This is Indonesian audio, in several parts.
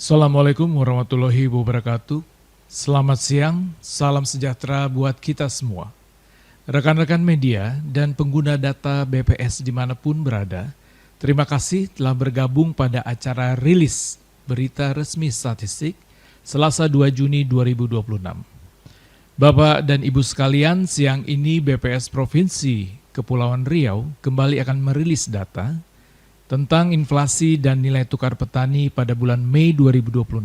Assalamualaikum warahmatullahi wabarakatuh. Selamat siang, salam sejahtera buat kita semua. Rekan-rekan media dan pengguna data BPS dimanapun berada, terima kasih telah bergabung pada acara rilis berita resmi statistik Selasa 2 Juni 2026. Bapak dan Ibu sekalian, siang ini BPS Provinsi Kepulauan Riau kembali akan merilis data tentang inflasi dan nilai tukar petani pada bulan Mei 2026,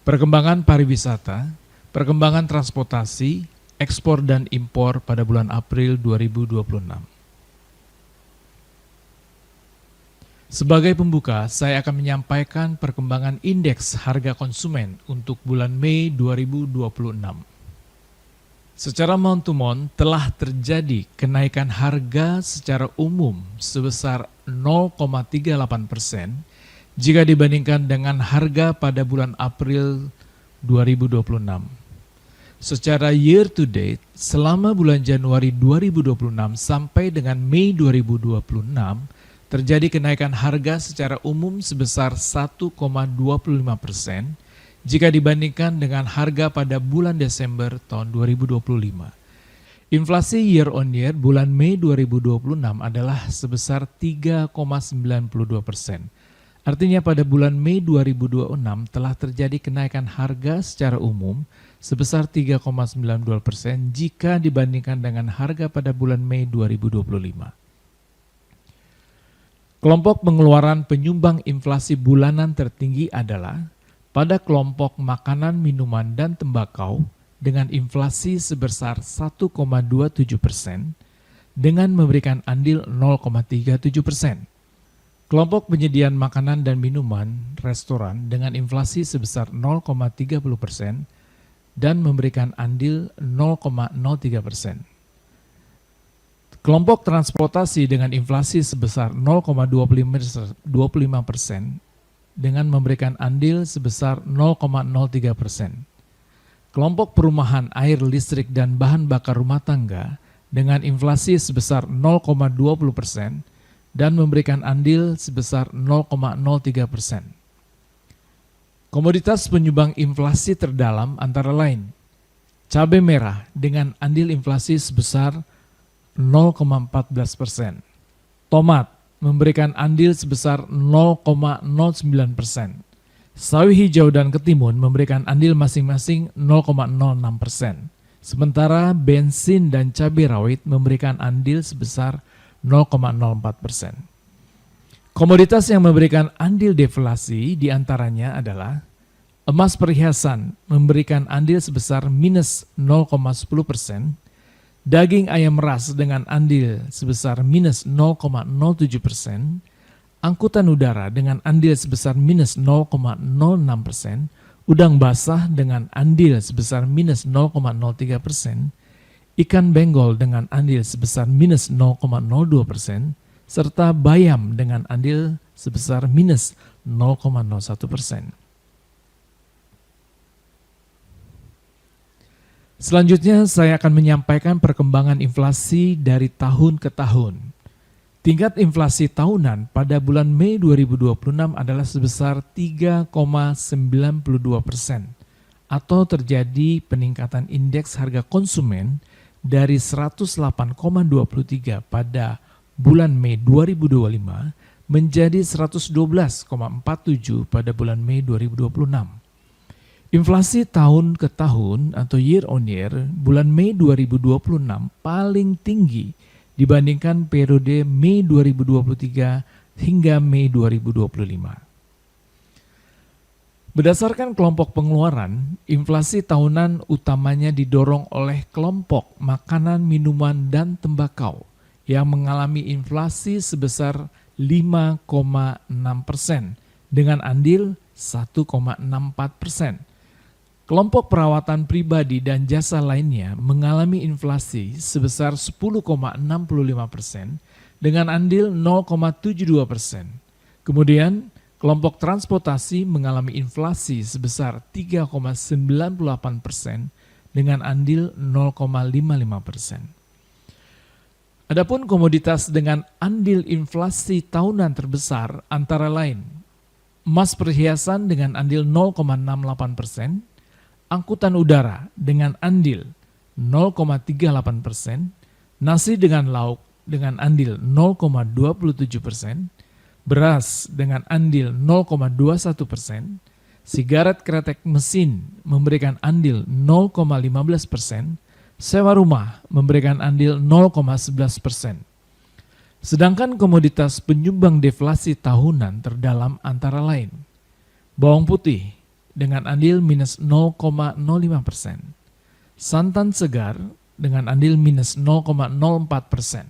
perkembangan pariwisata, perkembangan transportasi, ekspor dan impor pada bulan April 2026. Sebagai pembuka, saya akan menyampaikan perkembangan indeks harga konsumen untuk bulan Mei 2026. Secara month-to-month telah terjadi kenaikan harga secara umum sebesar 0,38% jika dibandingkan dengan harga pada bulan April 2026. Secara year to date, selama bulan Januari 2026 sampai dengan Mei 2026, terjadi kenaikan harga secara umum sebesar 1,25% jika dibandingkan dengan harga pada bulan Desember tahun 2025. Inflasi year on year bulan Mei 2026 adalah sebesar 3,92%. Artinya pada bulan Mei 2026 telah terjadi kenaikan harga secara umum sebesar 3,92% jika dibandingkan dengan harga pada bulan Mei 2025. Kelompok pengeluaran penyumbang inflasi bulanan tertinggi adalah pada kelompok makanan, minuman, dan tembakau dengan inflasi sebesar 1,27% dengan memberikan andil 0,37%. Kelompok penyediaan makanan dan minuman, restoran dengan inflasi sebesar 0,30% dan memberikan andil 0,03%. Kelompok transportasi dengan inflasi sebesar 0,25% dengan memberikan andil sebesar 0,03%. Kelompok perumahan, air, listrik, dan bahan bakar rumah tangga dengan inflasi sebesar 0,20% dan memberikan andil sebesar 0,03%. Komoditas penyumbang inflasi terdalam antara lain cabai merah dengan andil inflasi sebesar 0,14%, tomat memberikan andil sebesar 0,09%. Sawi hijau dan ketimun memberikan andil masing-masing 0,06%. Sementara bensin dan cabai rawit memberikan andil sebesar 0,04%. Komoditas yang memberikan andil deflasi diantaranya adalah emas perhiasan memberikan andil sebesar minus 0,10%, daging ayam ras dengan andil sebesar minus 0,07%, angkutan udara dengan andil sebesar minus 0,06%, udang basah dengan andil sebesar minus 0,03%, ikan benggol dengan andil sebesar minus 0,02%, serta bayam dengan andil sebesar minus 0,01%. Selanjutnya saya akan menyampaikan perkembangan inflasi dari tahun ke tahun. Tingkat inflasi tahunan pada bulan Mei 2026 adalah sebesar 3,92% atau terjadi peningkatan indeks harga konsumen dari 108,23 pada bulan Mei 2025 menjadi 112,47 pada bulan Mei 2026. Inflasi tahun ke tahun atau year on year bulan Mei 2026 paling tinggi dibandingkan periode Mei 2023 hingga Mei 2025. Berdasarkan kelompok pengeluaran, inflasi tahunan utamanya didorong oleh kelompok makanan, minuman, dan tembakau yang mengalami inflasi sebesar 5,6% dengan andil 1,64%. Kelompok perawatan pribadi dan jasa lainnya mengalami inflasi sebesar 10,65% dengan andil 0,72%. Kemudian, kelompok transportasi mengalami inflasi sebesar 3,98% dengan andil 0,55%. Adapun komoditas dengan andil inflasi tahunan terbesar antara lain emas perhiasan dengan andil 0,68%, angkutan udara dengan andil 0,38%, nasi dengan lauk dengan andil 0,27%, beras dengan andil 0,21%, sigaret kretek mesin memberikan andil 0,15%, sewa rumah memberikan andil 0,11%. Sedangkan komoditas penyumbang deflasi tahunan terdalam antara lain: bawang putih dengan andil minus 0,05%, santan segar dengan andil minus 0,04%,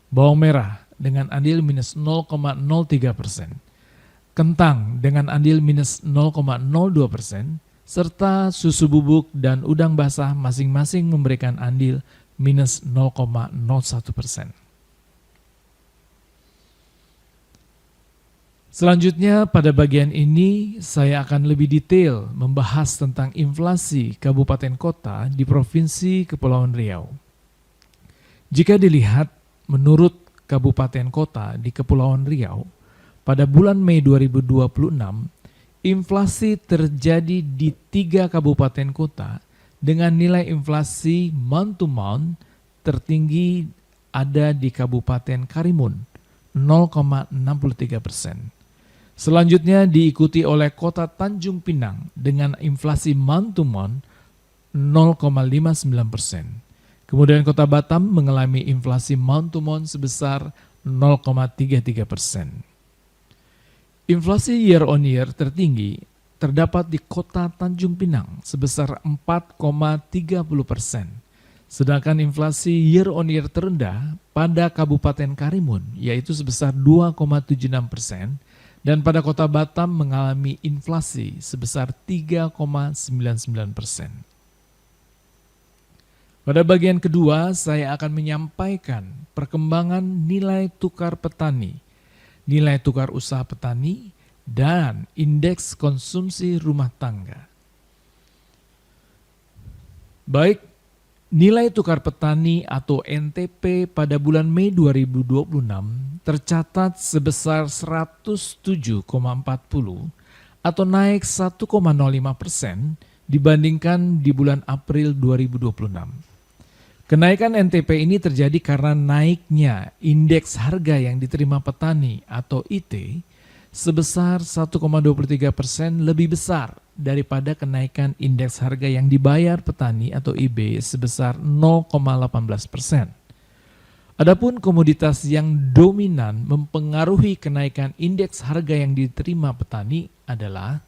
bawang merah dengan andil minus 0,03%, kentang dengan andil minus 0,02%, serta susu bubuk dan udang basah masing-masing memberikan andil minus 0,01%. Selanjutnya pada bagian ini saya akan lebih detail membahas tentang inflasi kabupaten kota di Provinsi Kepulauan Riau. Jika dilihat menurut kabupaten kota di Kepulauan Riau, pada bulan Mei 2026, inflasi terjadi di 3 kabupaten kota dengan nilai inflasi month to month tertinggi ada di Kabupaten Karimun 0,63%. Selanjutnya diikuti oleh Kota Tanjung Pinang dengan inflasi month to month 0,59%. Kemudian Kota Batam mengalami inflasi month to month sebesar 0,33%. Inflasi year on year tertinggi terdapat di Kota Tanjung Pinang sebesar 4,30%. Sedangkan inflasi year on year terendah pada Kabupaten Karimun yaitu sebesar 2,76%. Dan pada Kota Batam mengalami inflasi sebesar 3,99%. Pada bagian kedua, saya akan menyampaikan perkembangan nilai tukar petani, nilai tukar usaha petani, dan indeks konsumsi rumah tangga. Baik, nilai tukar petani atau NTP pada bulan Mei 2026 tercatat sebesar 107,40 atau naik 1,05% dibandingkan di bulan April 2026. Kenaikan NTP ini terjadi karena naiknya indeks harga yang diterima petani atau IT sebesar 1,23% lebih besar daripada kenaikan indeks harga yang dibayar petani atau IB sebesar 0,18%. Adapun komoditas yang dominan mempengaruhi kenaikan indeks harga yang diterima petani adalah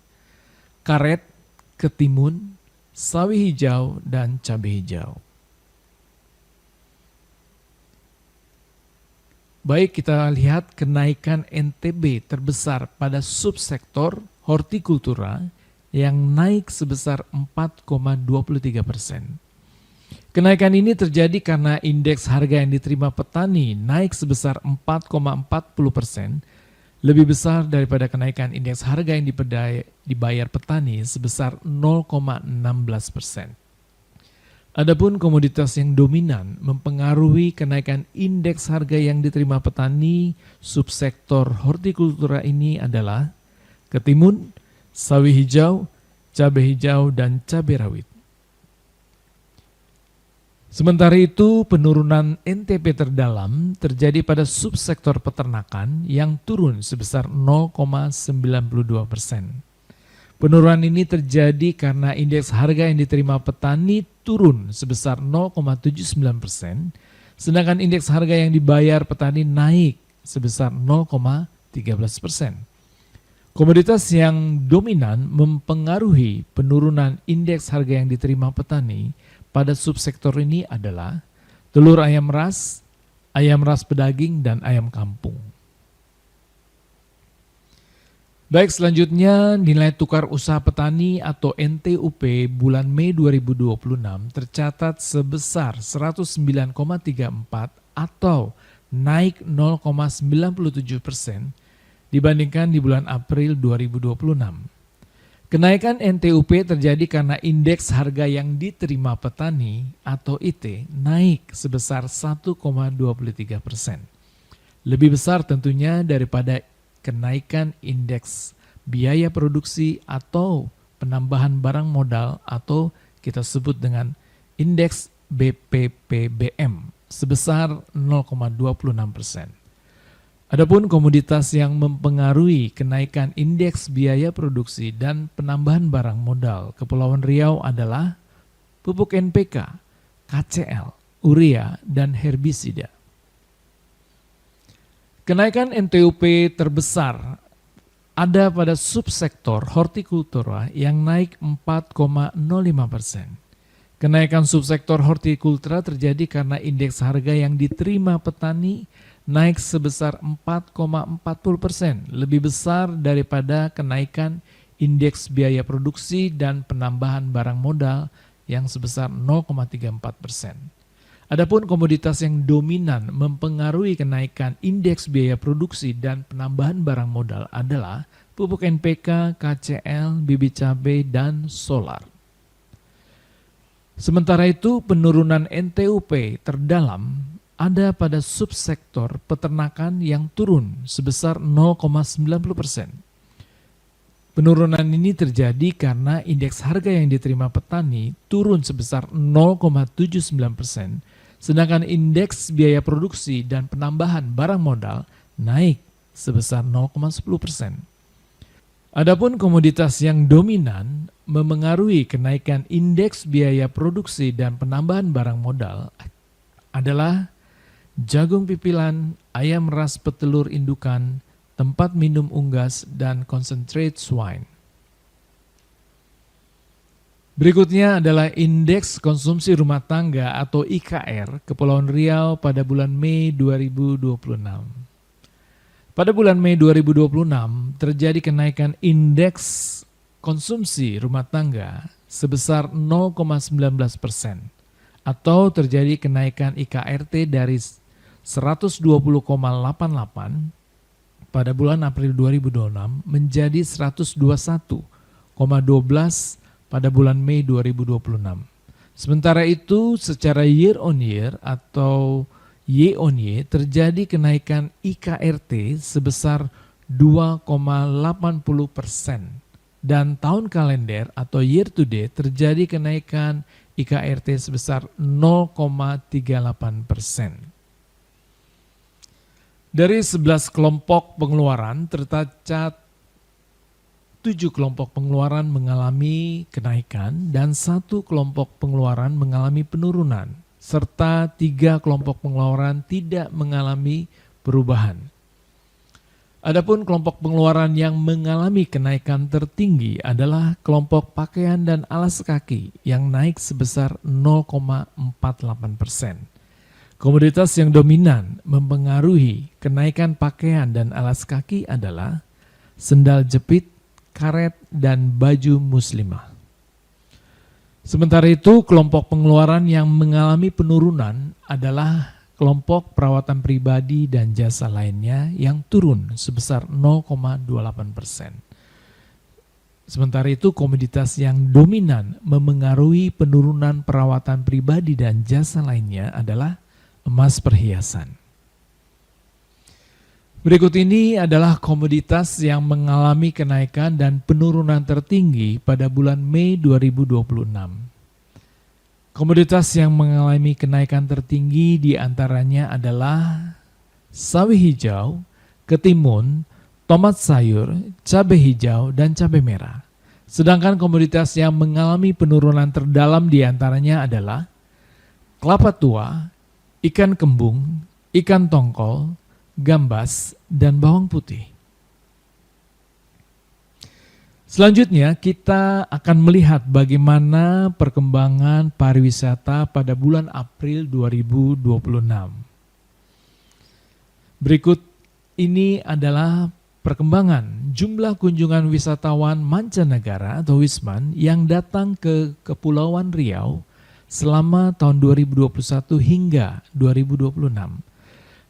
karet, ketimun, sawi hijau, dan cabai hijau. Baik, kita lihat kenaikan NTB terbesar pada subsektor hortikultura yang naik sebesar 4,23%. Kenaikan ini terjadi karena indeks harga yang diterima petani naik sebesar 4,40%, lebih besar daripada kenaikan indeks harga yang dibayar petani sebesar 0,16%. Adapun komoditas yang dominan mempengaruhi kenaikan indeks harga yang diterima petani subsektor hortikultura ini adalah ketimun, sawi hijau, cabai hijau, dan cabai rawit. Sementara itu, penurunan NTP terdalam terjadi pada subsektor peternakan yang turun sebesar 0,92%. Penurunan ini terjadi karena indeks harga yang diterima petani turun sebesar 0,79%, sedangkan indeks harga yang dibayar petani naik sebesar 0,13%. Komoditas yang dominan mempengaruhi penurunan indeks harga yang diterima petani pada subsektor ini adalah telur ayam ras pedaging, dan ayam kampung. Baik, selanjutnya nilai tukar usaha petani atau NTUP bulan Mei 2026 tercatat sebesar 109,34 atau naik 0,97% dibandingkan di bulan April 2026. Kenaikan NTUP terjadi karena indeks harga yang diterima petani atau IT naik sebesar 1,23%. Lebih besar tentunya daripada kenaikan indeks biaya produksi atau penambahan barang modal atau kita sebut dengan indeks BPPBM sebesar 0,26%. Adapun komoditas yang mempengaruhi kenaikan indeks biaya produksi dan penambahan barang modal Kepulauan Riau adalah pupuk NPK, KCL, urea, dan herbisida. Kenaikan NTUP terbesar ada pada subsektor hortikultura yang naik 4,05%. Kenaikan subsektor hortikultura terjadi karena indeks harga yang diterima petani naik sebesar 4,40%, lebih besar daripada kenaikan indeks biaya produksi dan penambahan barang modal yang sebesar 0,34%. Adapun komoditas yang dominan mempengaruhi kenaikan indeks biaya produksi dan penambahan barang modal adalah pupuk NPK, KCL, bibit cabai, dan solar. Sementara itu, penurunan NTUP terdalam ada pada subsektor peternakan yang turun sebesar 0,90%. Penurunan ini terjadi karena indeks harga yang diterima petani turun sebesar 0,79%, sedangkan indeks biaya produksi dan penambahan barang modal naik sebesar 0,10%. Adapun komoditas yang dominan memengaruhi kenaikan indeks biaya produksi dan penambahan barang modal adalah jagung pipilan, ayam ras petelur indukan, tempat minum unggas, dan concentrate swine. Berikutnya adalah indeks konsumsi rumah tangga atau IKR Kepulauan Riau pada bulan Mei 2026. Pada bulan Mei 2026 terjadi kenaikan indeks konsumsi rumah tangga sebesar 0,19% atau terjadi kenaikan IKRT dari 120,88 pada bulan April 2026 menjadi 121,12 pada bulan Mei 2026. Sementara itu secara year on year atau Y on Y terjadi kenaikan IKRT sebesar 2,80% dan tahun kalender atau year to date terjadi kenaikan IKRT sebesar 0,38%. Dari 11 kelompok pengeluaran tercatat 7 kelompok pengeluaran mengalami kenaikan dan 1 kelompok pengeluaran mengalami penurunan, serta 3 kelompok pengeluaran tidak mengalami perubahan. Adapun kelompok pengeluaran yang mengalami kenaikan tertinggi adalah kelompok pakaian dan alas kaki yang naik sebesar 0,48%. Komoditas yang dominan mempengaruhi kenaikan pakaian dan alas kaki adalah sendal jepit, karet, dan baju muslimah. Sementara itu, kelompok pengeluaran yang mengalami penurunan adalah kelompok perawatan pribadi dan jasa lainnya yang turun sebesar 0,28%. Sementara itu, komoditas yang dominan memengaruhi penurunan perawatan pribadi dan jasa lainnya adalah emas perhiasan. Berikut ini adalah komoditas yang mengalami kenaikan dan penurunan tertinggi pada bulan Mei 2026. Komoditas yang mengalami kenaikan tertinggi diantaranya adalah sawi hijau, ketimun, tomat sayur, cabai hijau, dan cabai merah. Sedangkan komoditas yang mengalami penurunan terdalam diantaranya adalah kelapa tua, ikan kembung, ikan tongkol, gambas, dan bawang putih. Selanjutnya kita akan melihat bagaimana perkembangan pariwisata pada bulan April 2026. Berikut ini adalah perkembangan jumlah kunjungan wisatawan mancanegara atau Wisman yang datang ke Kepulauan Riau selama tahun 2021 hingga 2026.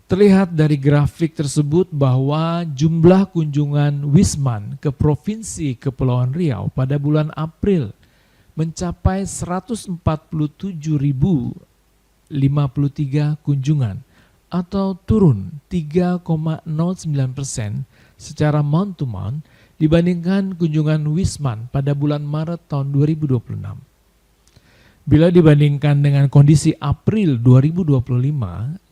Terlihat dari grafik tersebut bahwa jumlah kunjungan Wisman ke Provinsi Kepulauan Riau pada bulan April mencapai 147.053 kunjungan atau turun 3,09% secara month to month dibandingkan kunjungan Wisman pada bulan Maret tahun 2026. Bila dibandingkan dengan kondisi April 2025,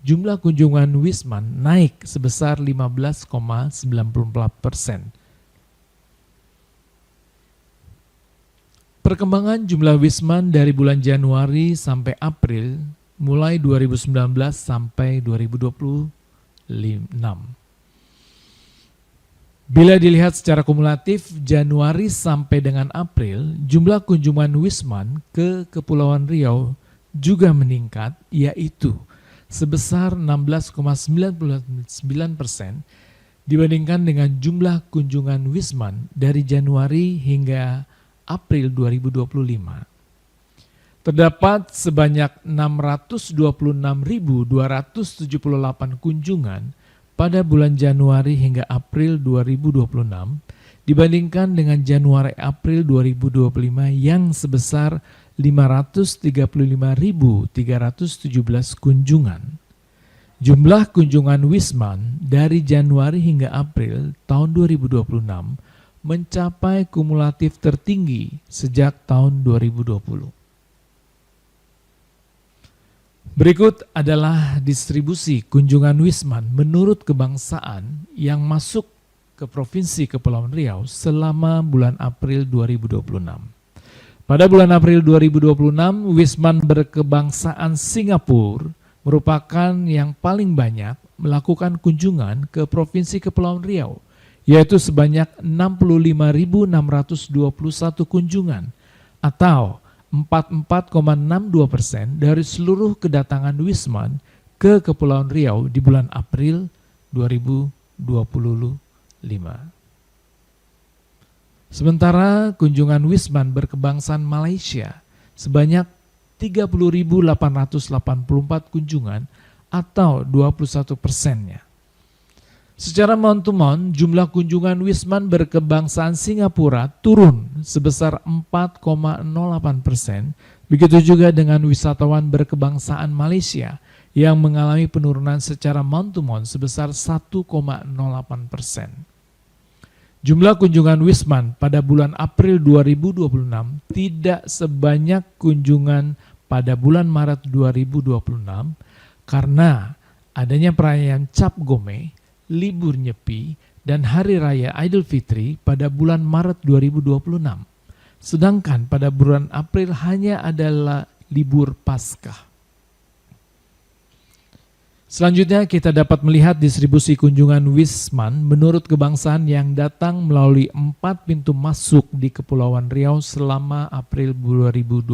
jumlah kunjungan Wisman naik sebesar 15,94%. Perkembangan jumlah Wisman dari bulan Januari sampai April mulai 2019 sampai 2026. Bila dilihat secara kumulatif, Januari sampai dengan April, jumlah kunjungan Wisman ke Kepulauan Riau juga meningkat, yaitu sebesar 16,99% dibandingkan dengan jumlah kunjungan Wisman dari Januari hingga April 2025. Terdapat sebanyak 626.278 kunjungan pada bulan Januari hingga April 2026 dibandingkan dengan Januari-April 2025 yang sebesar 535.317 kunjungan. Jumlah kunjungan Wisman dari Januari hingga April tahun 2026 mencapai kumulatif tertinggi sejak tahun 2020. Berikut adalah distribusi kunjungan Wisman menurut kebangsaan yang masuk ke Provinsi Kepulauan Riau selama bulan April 2026. Pada bulan April 2026, Wisman berkebangsaan Singapura merupakan yang paling banyak melakukan kunjungan ke Provinsi Kepulauan Riau, yaitu sebanyak 65.621 kunjungan atau 44,62% dari seluruh kedatangan Wisman ke Kepulauan Riau di bulan April 2025. Sementara kunjungan Wisman berkebangsaan Malaysia sebanyak 30.884 kunjungan atau 21%-nya. Secara month-to-month, jumlah kunjungan Wisman berkebangsaan Singapura turun sebesar 4,08%. Begitu juga dengan wisatawan berkebangsaan Malaysia yang mengalami penurunan secara month-to-month sebesar 1,08%. Jumlah kunjungan Wisman pada bulan April 2026 tidak sebanyak kunjungan pada bulan Maret 2026 karena adanya perayaan Cap Gome, libur Nyepi, dan Hari Raya Idul Fitri pada bulan Maret 2026. Sedangkan pada bulan April hanya adalah libur Paskah. Selanjutnya kita dapat melihat distribusi kunjungan Wisman menurut kebangsaan yang datang melalui 4 pintu masuk di Kepulauan Riau selama April 2026.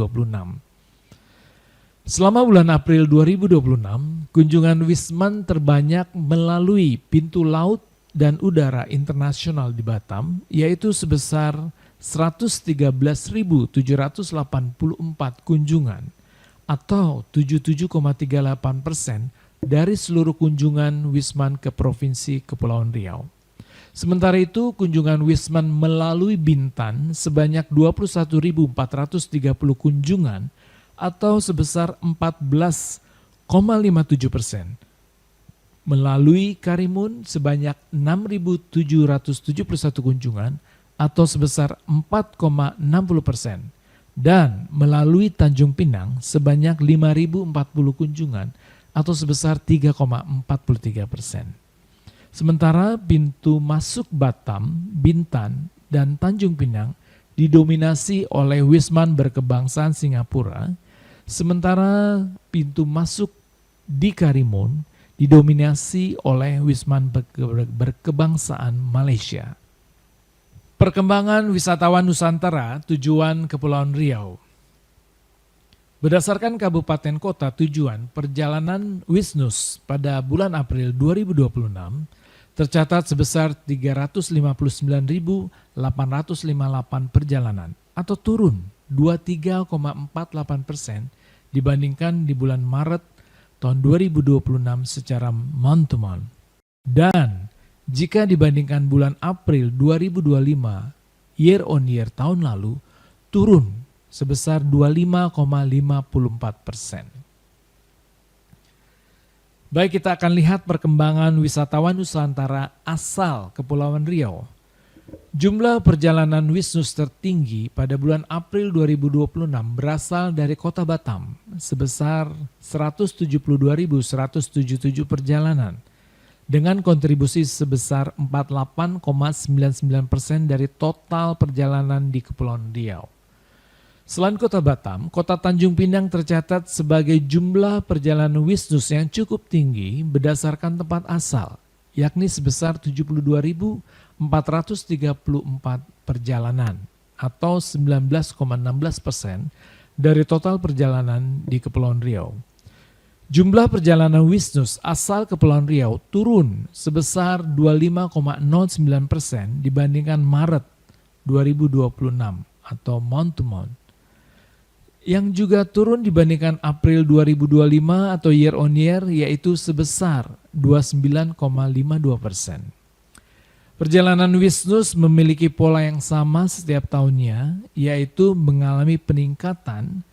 Selama bulan April 2026, kunjungan Wisman terbanyak melalui pintu laut dan udara internasional di Batam, yaitu sebesar 113.784 kunjungan atau 77,38% dari seluruh kunjungan Wisman ke Provinsi Kepulauan Riau. Sementara itu, kunjungan Wisman melalui Bintan sebanyak 21.430 kunjungan atau sebesar 14,57%. Melalui Karimun sebanyak 6.771 kunjungan atau sebesar 4,60%. Dan melalui Tanjung Pinang sebanyak 5.040 kunjungan atau sebesar 3,43%. Sementara pintu masuk Batam, Bintan, dan Tanjung Pinang didominasi oleh Wisman berkebangsaan Singapura, sementara pintu masuk di Karimun didominasi oleh Wisman berkebangsaan Malaysia. Perkembangan wisatawan Nusantara tujuan Kepulauan Riau. Berdasarkan kabupaten kota tujuan perjalanan Wisnus pada bulan April 2026, tercatat sebesar 359.858 perjalanan atau turun 23,48% dibandingkan di bulan Maret tahun 2026 secara month-to-month. Dan jika dibandingkan bulan April 2025 year on year tahun lalu, turun sebesar 25,54%. Baik, kita akan lihat perkembangan wisatawan Nusantara asal Kepulauan Riau. Jumlah perjalanan Wisnus tertinggi pada bulan April 2026 berasal dari kota Batam sebesar 172.177 perjalanan dengan kontribusi sebesar 48,99% dari total perjalanan di Kepulauan Riau. Selain kota Batam, kota Tanjung Pinang tercatat sebagai jumlah perjalanan Wisnus yang cukup tinggi berdasarkan tempat asal, yakni sebesar 72.434 perjalanan atau 19,16% dari total perjalanan di Kepulauan Riau. Jumlah perjalanan Wisnus asal Kepulauan Riau turun sebesar 25,09% dibandingkan Maret 2026 atau month to month. Yang juga turun dibandingkan April 2025 atau year on year yaitu sebesar 29,52%. Perjalanan Wisnus memiliki pola yang sama setiap tahunnya, yaitu mengalami peningkatan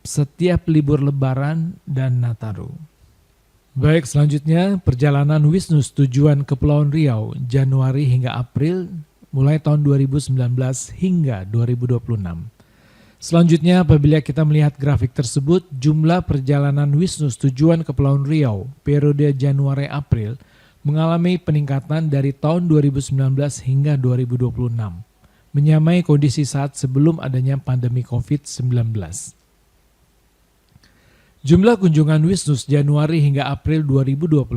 setiap libur Lebaran dan Nataru. Baik, selanjutnya perjalanan Wisnus tujuan Kepulauan Riau Januari hingga April mulai tahun 2019 hingga 2026. Selanjutnya apabila kita melihat grafik tersebut, jumlah perjalanan Wisnus tujuan Kepulauan Riau periode Januari-April mengalami peningkatan dari tahun 2019 hingga 2026, menyamai kondisi saat sebelum adanya pandemi COVID-19. Jumlah kunjungan Wisnus Januari hingga April 2026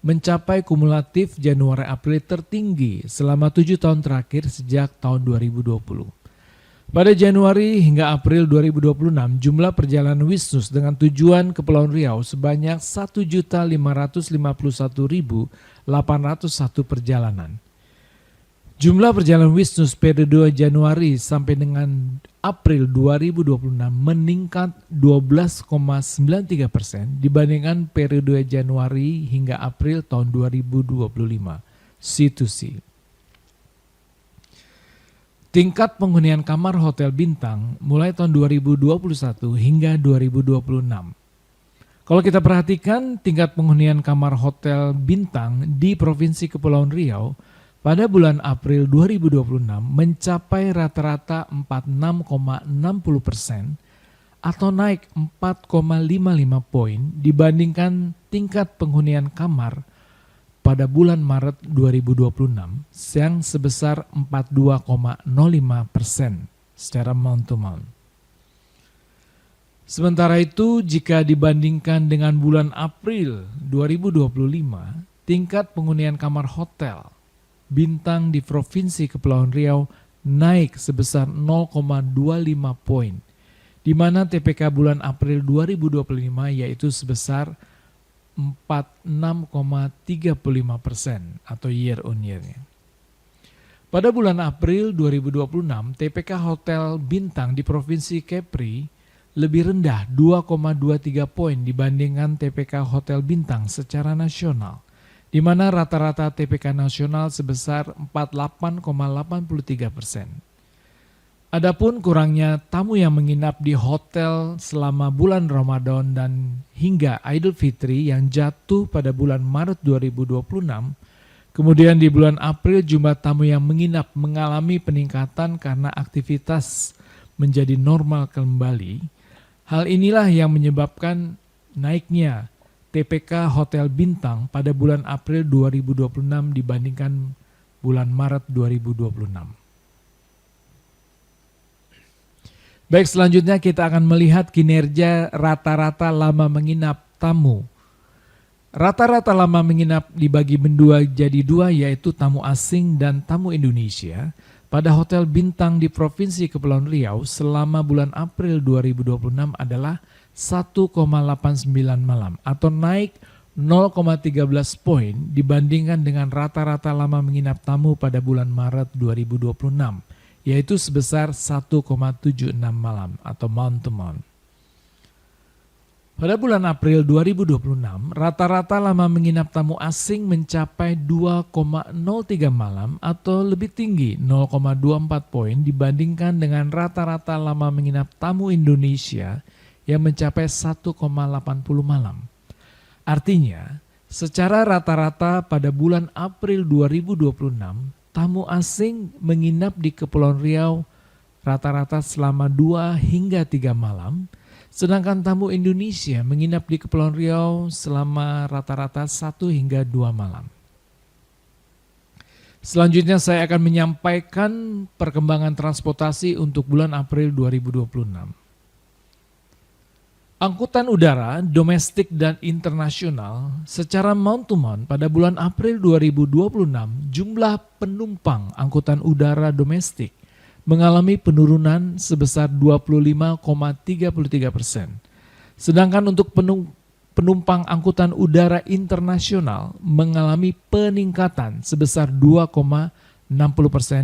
mencapai kumulatif Januari-April tertinggi selama 7 tahun terakhir sejak tahun 2020. Pada Januari hingga April 2026, jumlah perjalanan Wisnus dengan tujuan Kepulauan Riau sebanyak 1.551.801 perjalanan. Jumlah perjalanan Wisnus periode Januari sampai dengan April 2026 meningkat 12,93% dibandingkan periode Januari hingga April tahun 2025, C2C. Tingkat penghunian kamar hotel bintang mulai tahun 2021 hingga 2026. Kalau kita perhatikan tingkat penghunian kamar hotel bintang di Provinsi Kepulauan Riau pada bulan April 2026 mencapai rata-rata 46,60% atau naik 4,55 poin dibandingkan tingkat penghunian kamar pada bulan Maret 2026 yang sebesar 42,05% secara month to month. Sementara itu jika dibandingkan dengan bulan April 2025, tingkat penghunian kamar hotel bintang di Provinsi Kepulauan Riau naik sebesar 0,25 poin, di mana TPK bulan April 2025 yaitu sebesar 46,35% atau year on year-nya. Pada bulan April 2026, TPK Hotel Bintang di Provinsi Kepri lebih rendah 2,23 poin dibandingkan TPK Hotel Bintang secara nasional, di mana rata-rata TPK nasional sebesar 48,83%. Adapun kurangnya tamu yang menginap di hotel selama bulan Ramadan dan hingga Idul Fitri yang jatuh pada bulan Maret 2026, kemudian di bulan April jumlah tamu yang menginap mengalami peningkatan karena aktivitas menjadi normal kembali. Hal inilah yang menyebabkan naiknya TPK Hotel Bintang pada bulan April 2026 dibandingkan bulan Maret 2026. Baik, selanjutnya kita akan melihat kinerja rata-rata lama menginap tamu. Rata-rata lama menginap dibagi mendua jadi dua, yaitu tamu asing dan tamu Indonesia pada hotel bintang di Provinsi Kepulauan Riau selama bulan April 2026 adalah 1,89 malam atau naik 0,13 poin dibandingkan dengan rata-rata lama menginap tamu pada bulan Maret 2026. Yaitu sebesar 1,76 malam atau month to month. Pada bulan April 2026, rata-rata lama menginap tamu asing mencapai 2,03 malam atau lebih tinggi 0,24 poin dibandingkan dengan rata-rata lama menginap tamu Indonesia yang mencapai 1,80 malam. Artinya, secara rata-rata pada bulan April 2026, tamu asing menginap di Kepulauan Riau rata-rata selama 2 hingga 3 malam, sedangkan tamu Indonesia menginap di Kepulauan Riau selama rata-rata 1 hingga 2 malam. Selanjutnya saya akan menyampaikan perkembangan transportasi untuk bulan April 2026. Angkutan udara domestik dan internasional secara mount to mount pada bulan April 2026 jumlah penumpang angkutan udara domestik mengalami penurunan sebesar 25,33%. Sedangkan untuk penumpang angkutan udara internasional mengalami peningkatan sebesar 2,60%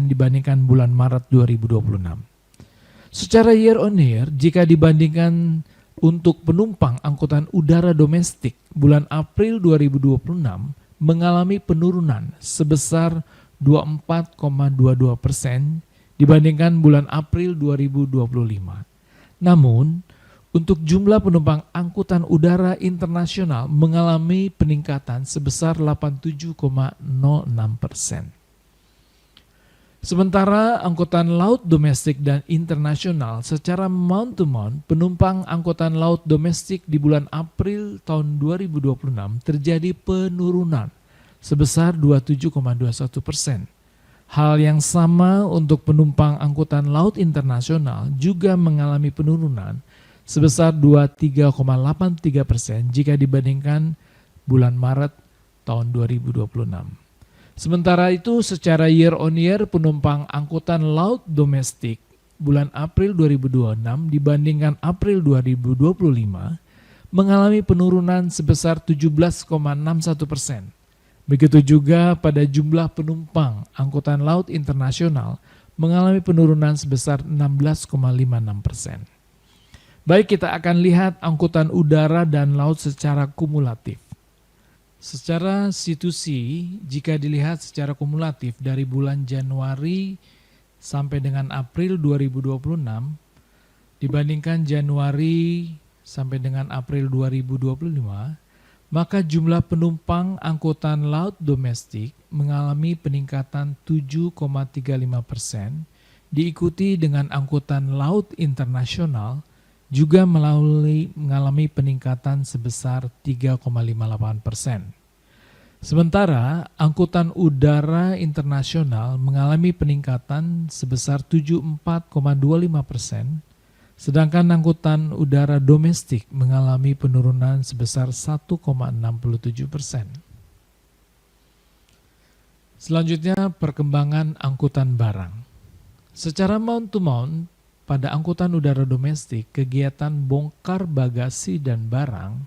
dibandingkan bulan Maret 2026. Secara year on year, jika dibandingkan untuk penumpang angkutan udara domestik, bulan April 2026 mengalami penurunan sebesar 24,22% dibandingkan bulan April 2025. Namun, untuk jumlah penumpang angkutan udara internasional mengalami peningkatan sebesar 87,06%. Sementara angkutan laut domestik dan internasional secara mount to mount, penumpang angkutan laut domestik di bulan April tahun 2026 terjadi penurunan sebesar 27,21%. Hal yang sama untuk penumpang angkutan laut internasional juga mengalami penurunan sebesar 23,83% jika dibandingkan bulan Maret tahun 2026. Sementara itu secara year on year penumpang angkutan laut domestik bulan April 2026 dibandingkan April 2025 mengalami penurunan sebesar 17,61%. Begitu juga pada jumlah penumpang angkutan laut internasional mengalami penurunan sebesar 16,56%. Baik, kita akan lihat angkutan udara dan laut secara kumulatif. Secara situasi, jika dilihat secara kumulatif dari bulan Januari sampai dengan April 2026, dibandingkan Januari sampai dengan April 2025, maka jumlah penumpang angkutan laut domestik mengalami peningkatan 7,35%, diikuti dengan angkutan laut internasional juga mengalami peningkatan sebesar 3,58%. Sementara angkutan udara internasional mengalami peningkatan sebesar 74,25%, sedangkan angkutan udara domestik mengalami penurunan sebesar 1,67%. Selanjutnya perkembangan angkutan barang. Secara mount to mount, pada angkutan udara domestik, kegiatan bongkar bagasi dan barang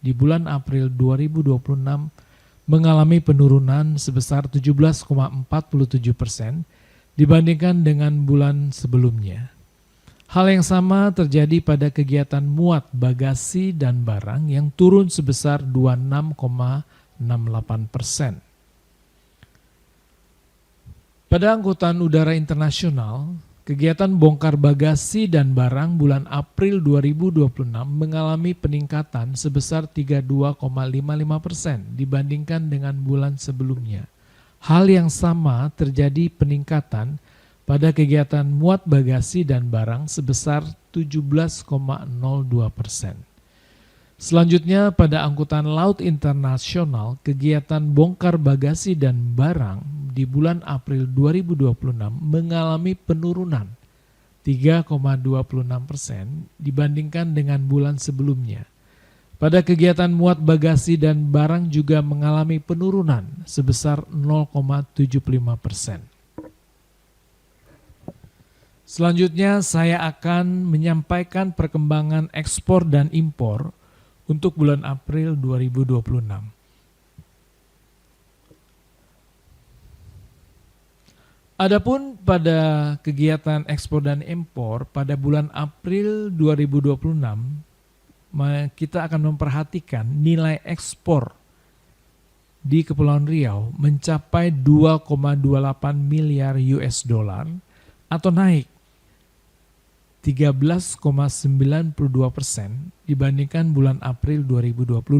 di bulan April 2026 mengalami penurunan sebesar 17,47% dibandingkan dengan bulan sebelumnya. Hal yang sama terjadi pada kegiatan muat bagasi dan barang yang turun sebesar 26,68%. Pada angkutan udara internasional, kegiatan bongkar bagasi dan barang bulan April 2026 mengalami peningkatan sebesar 32,55% dibandingkan dengan bulan sebelumnya. Hal yang sama terjadi peningkatan pada kegiatan muat bagasi dan barang sebesar 17,02%. Selanjutnya pada angkutan laut internasional, kegiatan bongkar bagasi dan barang di bulan April 2026 mengalami penurunan 3,26% dibandingkan dengan bulan sebelumnya. Pada kegiatan muat bagasi dan barang juga mengalami penurunan sebesar 0,75%. Selanjutnya saya akan menyampaikan perkembangan ekspor dan impor untuk bulan April 2026. Adapun pada kegiatan ekspor dan impor pada bulan April 2026, kita akan memperhatikan nilai ekspor di Kepulauan Riau mencapai 2,28 miliar US dollar atau naik 13,92% dibandingkan bulan April 2025.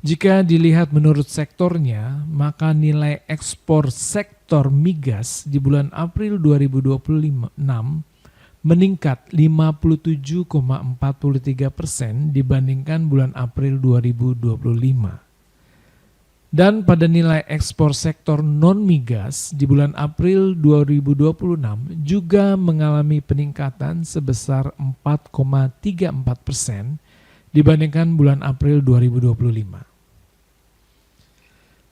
Jika dilihat menurut sektornya, maka nilai ekspor sektor migas di bulan April 2026 meningkat 57,43% dibandingkan bulan April 2025. Dan pada nilai ekspor sektor non-migas di bulan April 2026 juga mengalami peningkatan sebesar 4,34% dibandingkan bulan April 2025.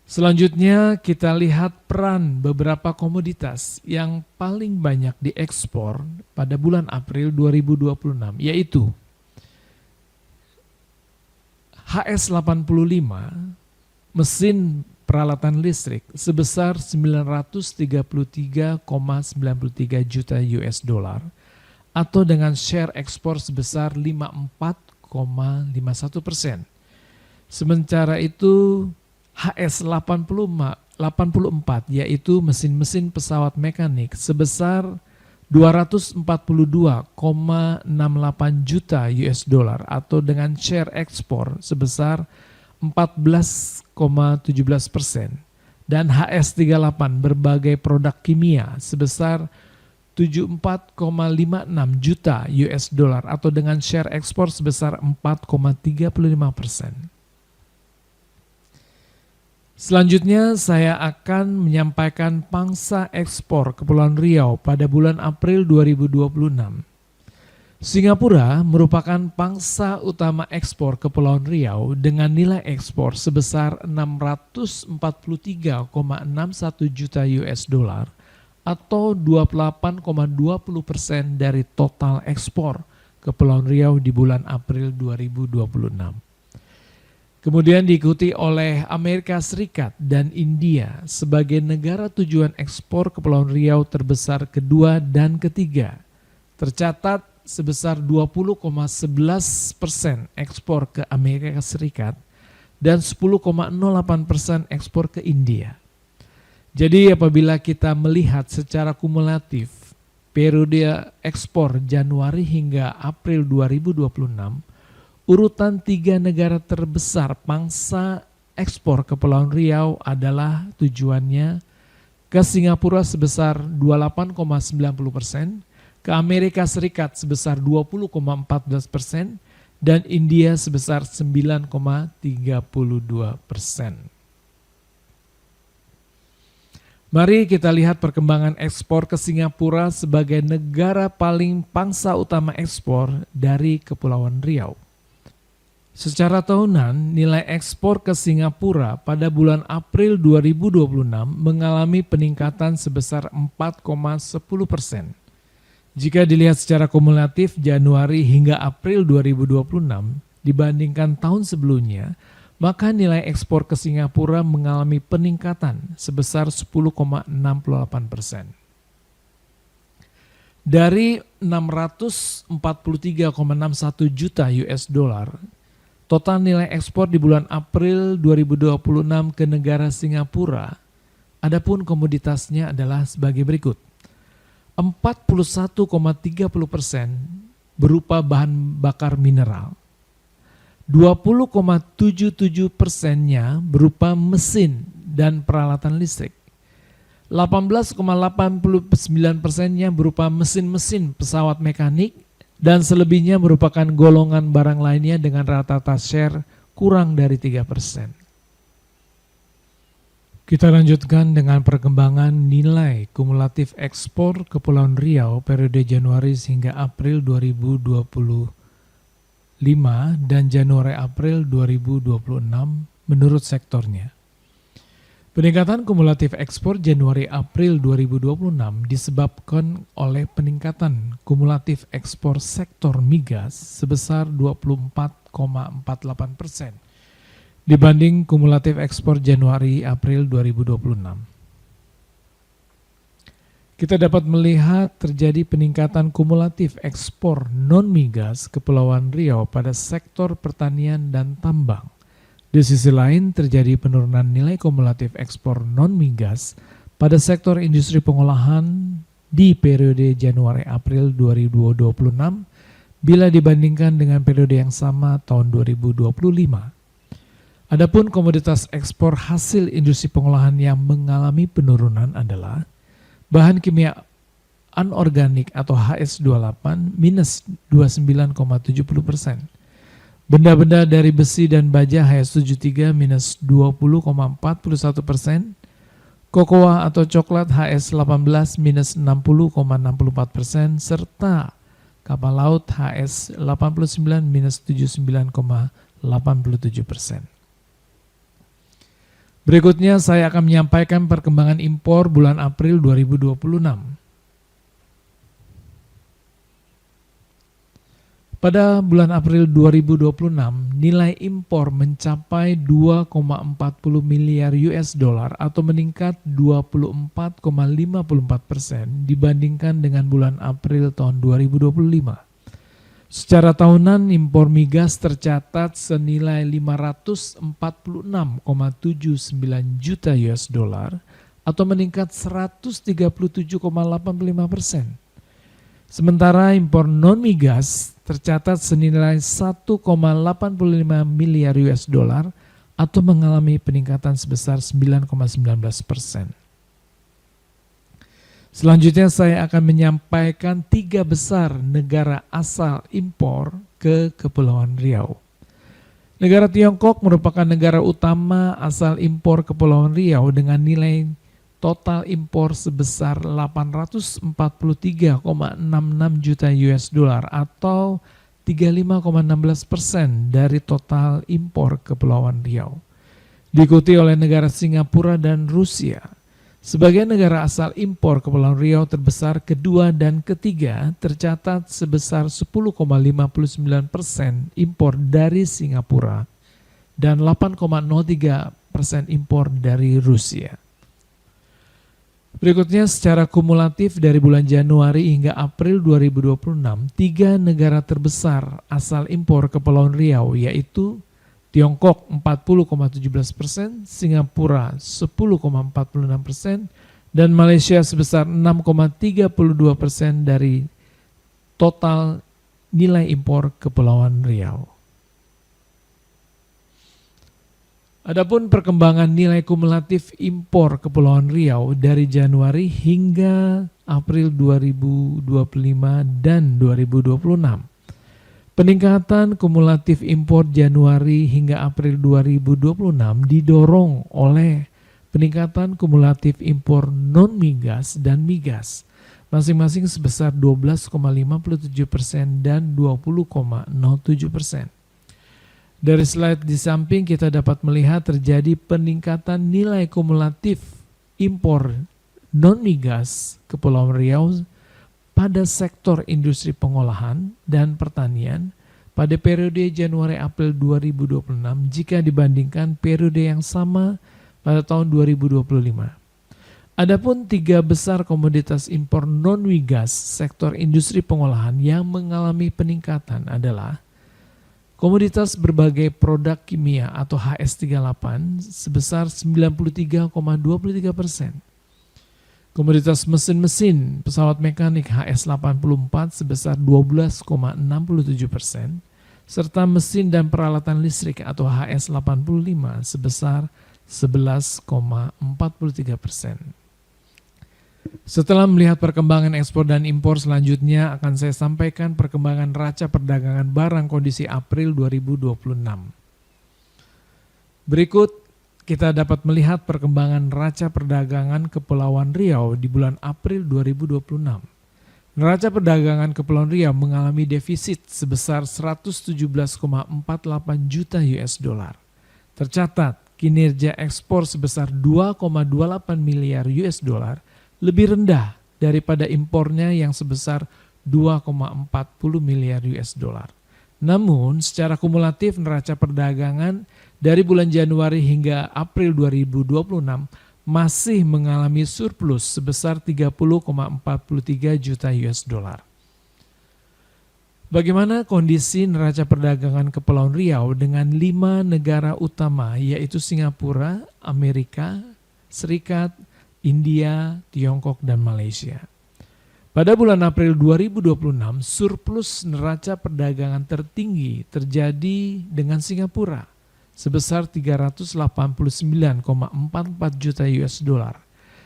Selanjutnya kita lihat peran beberapa komoditas yang paling banyak diekspor pada bulan April 2026, yaitu HS85 mesin peralatan listrik sebesar 933,93 juta US dollar atau dengan share ekspor sebesar 54,51%. Sementara itu HS84 yaitu mesin-mesin pesawat mekanik sebesar 242,68 juta US dollar atau dengan share ekspor sebesar 14,17%, dan HS38 berbagai produk kimia sebesar 74,56 juta US dollar atau dengan share ekspor sebesar 4,35%. Selanjutnya saya akan menyampaikan pangsa ekspor Kepulauan Riau pada bulan April 2026. Singapura merupakan pangsa utama ekspor Kepulauan Riau dengan nilai ekspor sebesar 643,61 juta US dollar atau 28,20% dari total ekspor Kepulauan Riau di bulan April 2026. Kemudian diikuti oleh Amerika Serikat dan India sebagai negara tujuan ekspor Kepulauan Riau terbesar kedua dan ketiga. Tercatat sebesar 20,11% ekspor ke Amerika Serikat dan 10,08% ekspor ke India. Jadi apabila kita melihat secara kumulatif periode ekspor Januari hingga April 2026, urutan 3 negara terbesar pangsa ekspor Kepulauan Riau adalah tujuannya ke Singapura sebesar 28,90%, ke Amerika Serikat sebesar 20,14%, dan India sebesar 9,32%. Mari kita lihat perkembangan ekspor ke Singapura sebagai negara paling pangsa utama ekspor dari Kepulauan Riau. Secara tahunan, nilai ekspor ke Singapura pada bulan April 2026 mengalami peningkatan sebesar 4,10%. Jika dilihat secara kumulatif Januari hingga April 2026 dibandingkan tahun sebelumnya, maka nilai ekspor ke Singapura mengalami peningkatan sebesar 10,68%. Dari 643,61 juta US dollar, total nilai ekspor di bulan April 2026 ke negara Singapura, adapun komoditasnya adalah sebagai berikut. 41,30% berupa bahan bakar mineral, 20,77%-nya berupa mesin dan peralatan listrik, 18,89%-nya berupa mesin-mesin pesawat mekanik, dan selebihnya merupakan golongan barang lainnya dengan rata-rata share kurang dari 3%. Kita lanjutkan dengan perkembangan nilai kumulatif ekspor Kepulauan Riau periode Januari hingga April 2025 dan Januari-April 2026 menurut sektornya. Peningkatan kumulatif ekspor Januari-April 2026 disebabkan oleh peningkatan kumulatif ekspor sektor migas sebesar 24,48% dibanding kumulatif ekspor Januari-April 2026. Kita dapat melihat terjadi peningkatan kumulatif ekspor non-migas Kepulauan Riau pada sektor pertanian dan tambang. Di sisi lain terjadi penurunan nilai kumulatif ekspor non-migas pada sektor industri pengolahan di periode Januari-April 2026 bila dibandingkan dengan periode yang sama tahun 2025. Adapun komoditas ekspor hasil industri pengolahan yang mengalami penurunan adalah bahan kimia anorganik atau HS28 minus 29,70%. Benda-benda dari besi dan baja HS73 minus 20,41%. Kokoa atau coklat HS18 minus 60,64%. Serta kapal laut HS89 minus 79,87%. Berikutnya saya akan menyampaikan perkembangan impor bulan April 2026. Pada bulan April 2026, nilai impor mencapai 2,40 miliar US dollar atau meningkat 24,54% dibandingkan dengan bulan April tahun 2025. Secara tahunan, impor migas tercatat senilai 546,79 juta US dollar atau meningkat 137,85%. Sementara impor non-migas tercatat senilai 1,85 miliar US dollar atau mengalami peningkatan sebesar 9,19%. Selanjutnya saya akan menyampaikan 3 besar negara asal impor ke Kepulauan Riau. Negara Tiongkok merupakan negara utama asal impor Kepulauan Riau dengan nilai total impor sebesar 843,66 juta US dollar atau 35,16% dari total impor Kepulauan Riau. Diikuti oleh negara Singapura dan Rusia. Sebagai negara asal impor Kepulauan Riau terbesar kedua dan ketiga tercatat sebesar 10,59% impor dari Singapura dan 8,03% impor dari Rusia. Berikutnya secara kumulatif dari bulan Januari hingga April 2026, 3 negara terbesar asal impor Kepulauan Riau yaitu Tiongkok 40,17%, Singapura 10,46%, dan Malaysia sebesar 6,32% dari total nilai impor Kepulauan Riau. Adapun perkembangan nilai kumulatif impor Kepulauan Riau dari Januari hingga April 2025 dan 2026. Peningkatan kumulatif impor Januari hingga April 2026 didorong oleh peningkatan kumulatif impor non-migas dan migas, masing-masing sebesar 12,57% dan 20,07%. Dari slide di samping kita dapat melihat terjadi peningkatan nilai kumulatif impor non-migas Kepulauan Riau pada sektor industri pengolahan dan pertanian pada periode Januari-April 2026 jika dibandingkan periode yang sama pada tahun 2025. Adapun 3 besar komoditas impor non-migas sektor industri pengolahan yang mengalami peningkatan adalah komoditas berbagai produk kimia atau HS38 sebesar 93,23%. Komoditas mesin-mesin pesawat mekanik HS84 sebesar 12,67%, serta mesin dan peralatan listrik atau HS85 sebesar 11,43%. Setelah melihat perkembangan ekspor dan impor, selanjutnya akan saya sampaikan perkembangan neraca perdagangan barang kondisi April 2026. Berikut kita dapat melihat perkembangan neraca perdagangan Kepulauan Riau di bulan April 2026. Neraca perdagangan Kepulauan Riau mengalami defisit sebesar 117,48 juta US dollar. Tercatat kinerja ekspor sebesar 2,28 miliar US dollar lebih rendah daripada impornya yang sebesar 2,40 miliar US dollar. Namun secara kumulatif neraca perdagangan dari bulan Januari hingga April 2026 masih mengalami surplus sebesar 30,43 juta US dollar. Bagaimana kondisi neraca perdagangan Kepulauan Riau dengan 5 negara utama yaitu Singapura, Amerika Serikat, India, Tiongkok, dan Malaysia? Pada bulan April 2026, surplus neraca perdagangan tertinggi terjadi dengan Singapura sebesar 389,44 juta US dollar.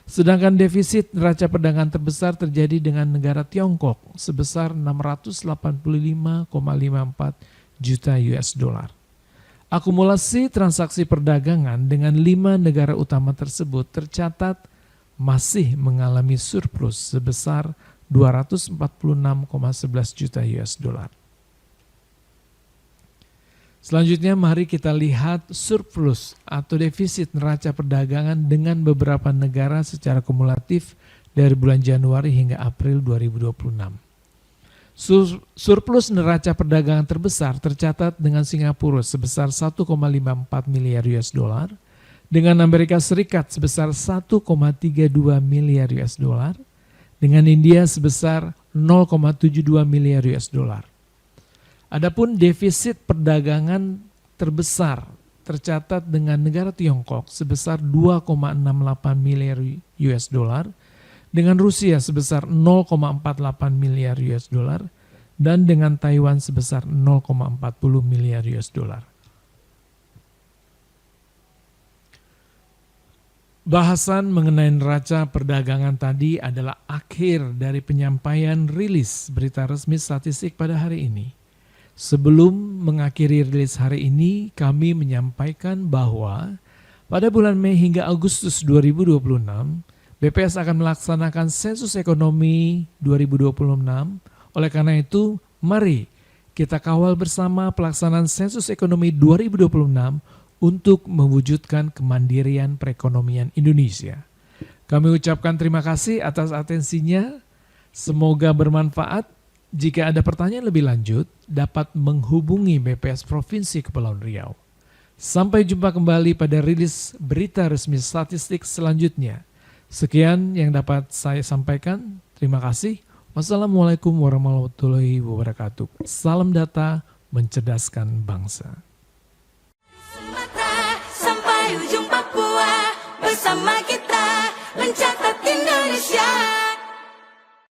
Sedangkan defisit neraca perdagangan terbesar terjadi dengan negara Tiongkok sebesar 685,54 juta US dollar. Akumulasi transaksi perdagangan dengan 5 negara utama tersebut tercatat masih mengalami surplus sebesar 246,11 juta US dollar. Selanjutnya mari kita lihat surplus atau defisit neraca perdagangan dengan beberapa negara secara kumulatif dari bulan Januari hingga April 2026. Surplus neraca perdagangan terbesar tercatat dengan Singapura sebesar 1,54 miliar US dollar, dengan Amerika Serikat sebesar 1,32 miliar US dollar, dengan India sebesar 0,72 miliar US dollar. Adapun defisit perdagangan terbesar tercatat dengan negara Tiongkok sebesar 2,68 miliar US dollar, dengan Rusia sebesar 0,48 miliar US dollar, dan dengan Taiwan sebesar 0,40 miliar US dollar. Bahasan mengenai neraca perdagangan tadi adalah akhir dari penyampaian rilis berita resmi statistik pada hari ini. Sebelum mengakhiri rilis hari ini, kami menyampaikan bahwa pada bulan Mei hingga Agustus 2026, BPS akan melaksanakan sensus ekonomi 2026. Oleh karena itu, mari kita kawal bersama pelaksanaan sensus ekonomi 2026 untuk mewujudkan kemandirian perekonomian Indonesia. Kami ucapkan terima kasih atas atensinya. Semoga bermanfaat. Jika ada pertanyaan lebih lanjut, dapat menghubungi BPS Provinsi Kepulauan Riau. Sampai jumpa kembali pada rilis berita resmi statistik selanjutnya. Sekian yang dapat saya sampaikan. Terima kasih. Wassalamualaikum warahmatullahi wabarakatuh. Salam data mencerdaskan bangsa. Sumatera sampai ujung Papua, bersama kita mencatat Indonesia.